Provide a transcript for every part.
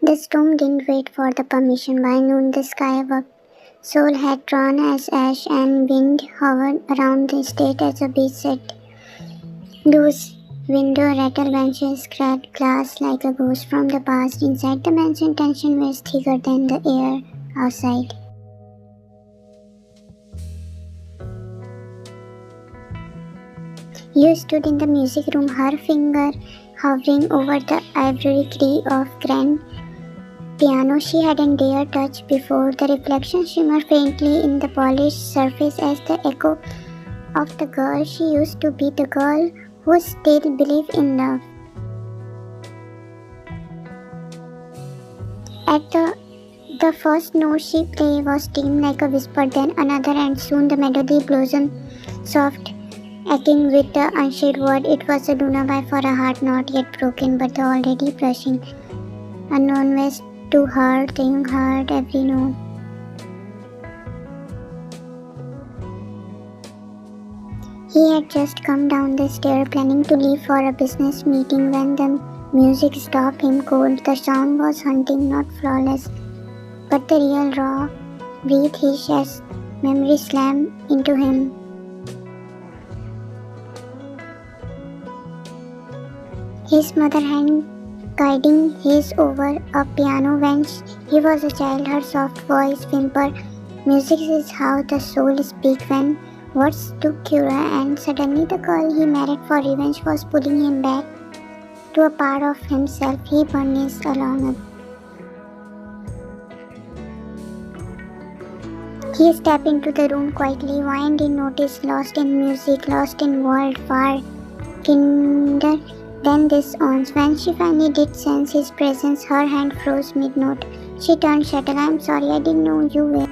The storm didn't wait for the permission. By noon, the sky above Seoul had drawn as ash, and wind hovered around the state as a beast set loose. Window rattled, benches cracked glass like a ghost from the past. Inside the mansion, tension was thicker than the air outside. You stood in the music room, her finger hovering over the ivory key of grand piano she hadn't dared touch before. The reflection shimmered faintly in the polished surface as the echo of the girl she used to be, the girl who still believed in love. At the first note she played was dim like a whisper, then another, and soon the melody blossomed, soft, aching with the unshared word. It was a lullaby for a heart not yet broken, but the already blushing unknown was to her. The young heard every note. He had just come down the stair, planning to leave for a business meeting, when the music stopped him cold. The sound was haunting, not flawless, but the real raw, breathe hiss as memory slammed into him. His mother hand guiding his over a piano when he was a child, her soft voice whimper. Music is how the soul speaks when words took cure, and suddenly the girl he married for revenge was pulling him back to a part of himself he burned along. He stepped into the room quietly, wind in notice, lost in music, lost in world far kinder than this owns. When she finally did sense his presence, her hand froze mid-note. She turned shuttle. "I'm sorry, I didn't know you were."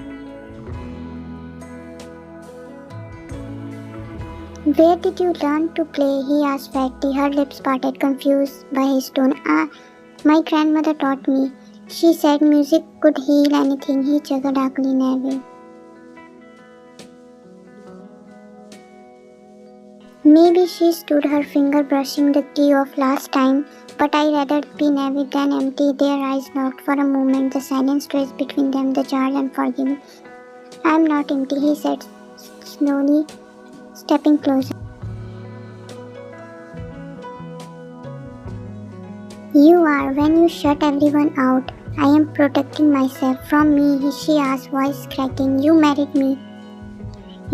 "Where did you learn to play?" he asked vaguely. Her lips parted, confused by his tone. My grandmother taught me. She said music could heal anything." He chuckled darkly. "Never." Maybe she stood, her finger brushing the key of last time, but I'd rather be never than empty. Their eyes locked for a moment, the silence stretched between them, the charge unforgiving. "I'm not empty," he said, slowly stepping closer. "You are. When you shut everyone out, I am protecting myself from me," she asked, voice cracking. "You married me.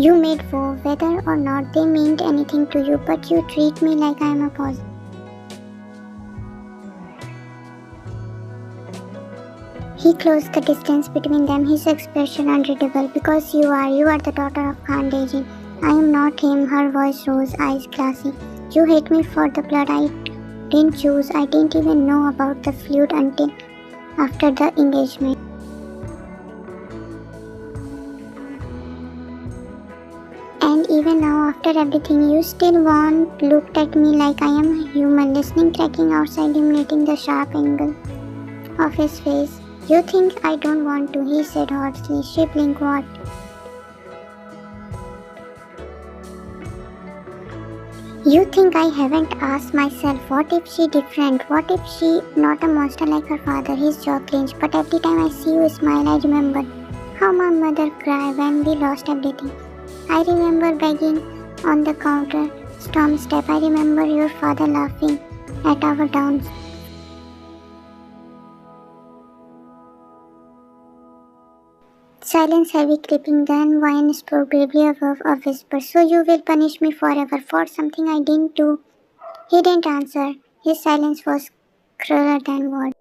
You made four, whether or not they meant anything to you, but you treat me like I am a poison." He closed the distance between them, his expression unreadable. "Because you are the daughter of Khan Dejin. I am not him." Her voice rose, eyes glassy. "You hate me for the blood I didn't choose. I didn't even know about the feud until after the engagement. And even now, after everything, you still won't look at me like I am human." Listening, cracking outside, emulating the sharp angle of his face. "You think I don't want to," he said hoarsely. She blinked. "What?" "You think I haven't asked myself, what if she different? What if she not a monster like her father?" His jaw clenched. "But every time I see you smile, I remember how my mother cried when we lost everything. I remember begging on the counter storm step. I remember your father laughing at our downs." Silence heavy, creeping, then wine spoke bravely above a whisper. "So you will punish me forever for something I didn't do?" He didn't answer. His silence was crueler than words.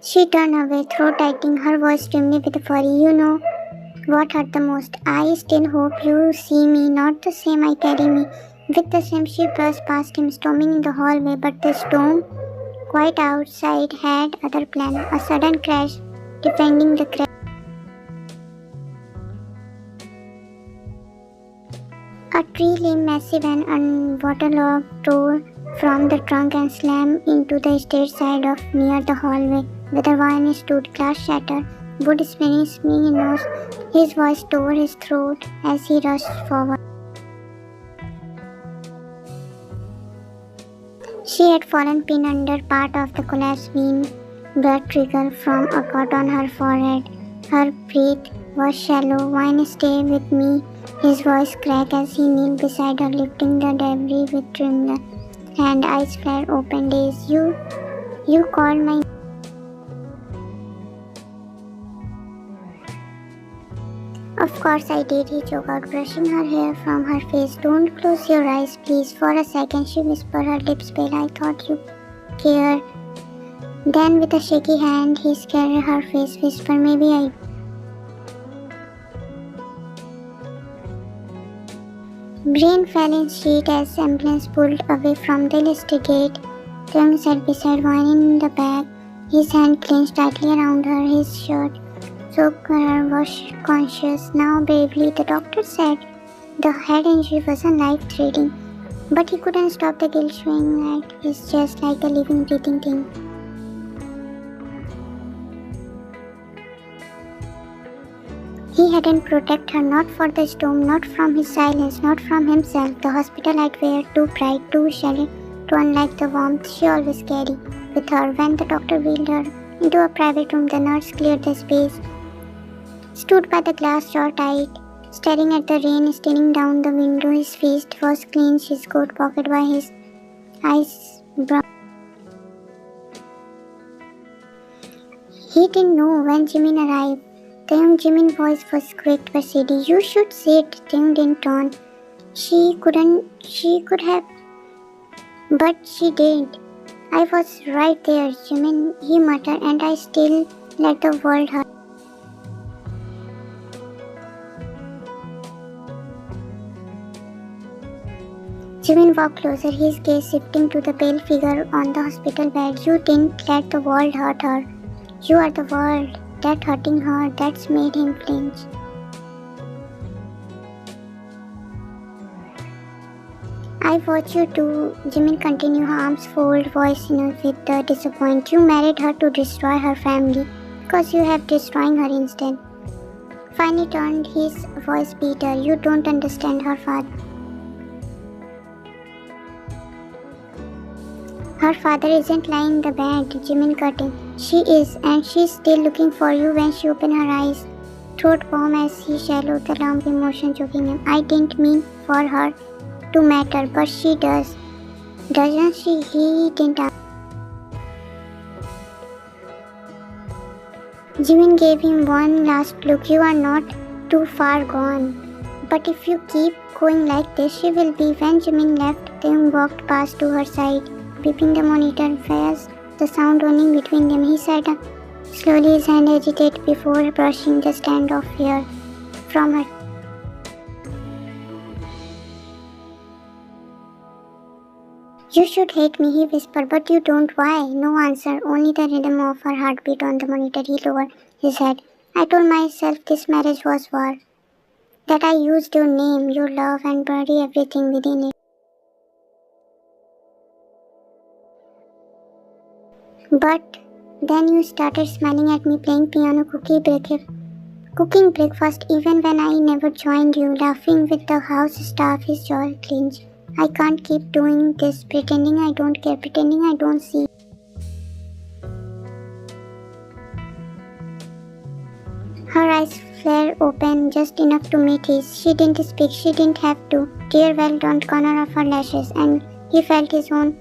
She turned away, throat tightening, her voice trembling with fury. "You know what hurt the most? I still hope you see me, not the same I carry me." With the same, she brushed past him, storming in the hallway, but the storm quite outside had other plan. A sudden crash, defending the crash. A tree limb, massive and waterlogged, tore from the trunk and slammed into the stair side of near the hallway where the violinist stood. Glass shattered, wood spinning in nose. His voice tore his throat as he rushed forward. She had fallen pinned under part of the collapsed vein. Blood trickled from a cut on her forehead. Her breath was shallow. "Wine, stay with me." His voice cracked as he kneeled beside her, lifting the debris with trembling hand. Eyes flared open. "Days, you called my..." "Of course I did," he choked out, brushing her hair from her face. "Don't close your eyes, please." For a second, she whispered, her lips pale. "I thought you cared." Then, with a shaky hand, he scared her face, whispered, "Maybe I..." Brain fell in sheet as ambulance pulled away from the electric gate. Taeyong sat beside Wine in the back, his hand clenched tightly around her, his shirt soaked. Her was conscious now. Bravely, the doctor said the head injury wasn't life-threatening, but he couldn't stop the guilt showing at his chest like a living, breathing thing. He hadn't protected her, not for the storm, not from his silence, not from himself. The hospital atmosphere too bright, too shallow, too unlike the warmth she always carried with her. When the doctor wheeled her into a private room, the nurse cleared the space, stood by the glass, jaw tight, staring at the rain staining down the window. His face was clenched, his coat pocket by his eyes brown. He didn't know when Jimin arrived. The young Jimin's voice was quick but steady. "You should sit." Taeyong didn't turn. She could have, but she did. "I was right there, Jimin," he muttered, "and I still let the world hurt." Jimin walked closer, his gaze shifting to the pale figure on the hospital bed. "You didn't let the world hurt her. You are the world. That hurting her, that's made him flinch." "I watch you too," Jimin continued, her arms folded, voice with the disappointment. "You married her to destroy her family, because you have destroying her instead." Finally turned, his voice bitter. "You don't understand her father. Her father isn't lying in the bed," Jimin cut in. "She is, and she's still looking for you when she opened her eyes." Throat warm as he swallowed the lump, emotion choking him. "I didn't mean for her to matter, but she does. Doesn't she?" He didn't answer. Jimin gave him one last look. "You are not too far gone. But if you keep going like this, she will be." When Jimin left, Taeyong walked past to her side, beeping the monitor fast, the sound running between them. He sat up slowly, his hand agitated before brushing the stand of hair from her. "You should hate me," he whispered, "but you don't." "Why?" No answer, only the rhythm of her heartbeat on the monitor. He lowered his head. "I told myself this marriage was war, that I used your name, your love, and bury everything within it. But then you started smiling at me, playing piano, cooking breakfast even when I never joined you, laughing with the house staff." His jaw clenched. "I can't keep doing this, pretending I don't care, pretending I don't see." Her eyes flared open just enough to meet his. She didn't speak, she didn't have to. Tear welled on the corner of her lashes, and he felt his own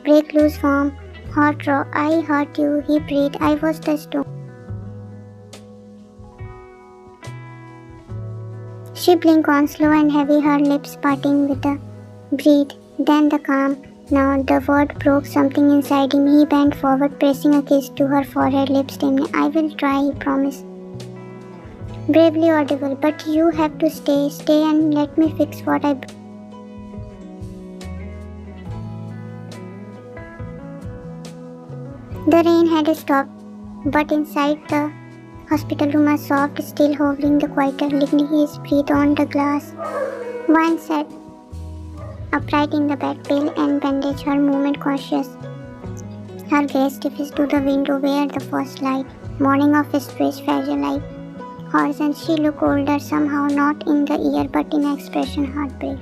break loose from hot raw. "I hurt you," he breathed. "I was the stone." She blinked on, slow and heavy, her lips parting with a breath. Then the calm. Now the word broke something inside him. He bent forward, pressing a kiss to her forehead, lips dimly. "I will try," he promised. Bravely audible. "But you have to stay and let me fix what I..." The rain had stopped, but inside the hospital room, a soft, still hovering the quieter, licking his breath on the glass. One sat upright in the bed, pale and bandaged, her movement cautious. Her gaze stiffened to the window where the first light, morning of stress, fragile like horizon. She looked older somehow, not in the ear, but in expression, heartbreak.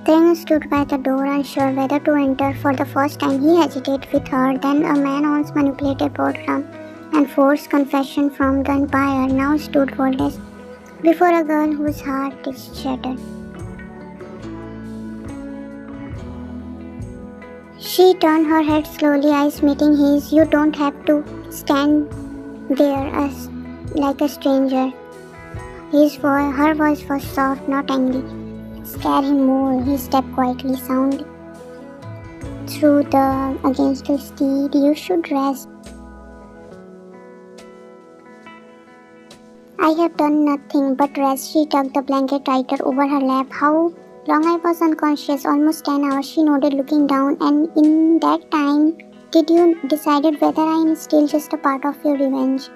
Tae stood by the door, unsure whether to enter. For the first time, he hesitated with her. Then a man on manipulated program and forced confession from the empire now stood wordless before a girl whose heart is shattered. She turned her head slowly, eyes meeting his. You don't have to stand there like a stranger. Her voice was soft, not angry. Scare him more. He stepped quietly, sound through the against the steed. You should rest. I have done nothing but rest. She tucked the blanket tighter over her lap. How long I was unconscious? Almost 10 hours, she nodded, looking down. And in that time, did you decided whether I am still just a part of your revenge?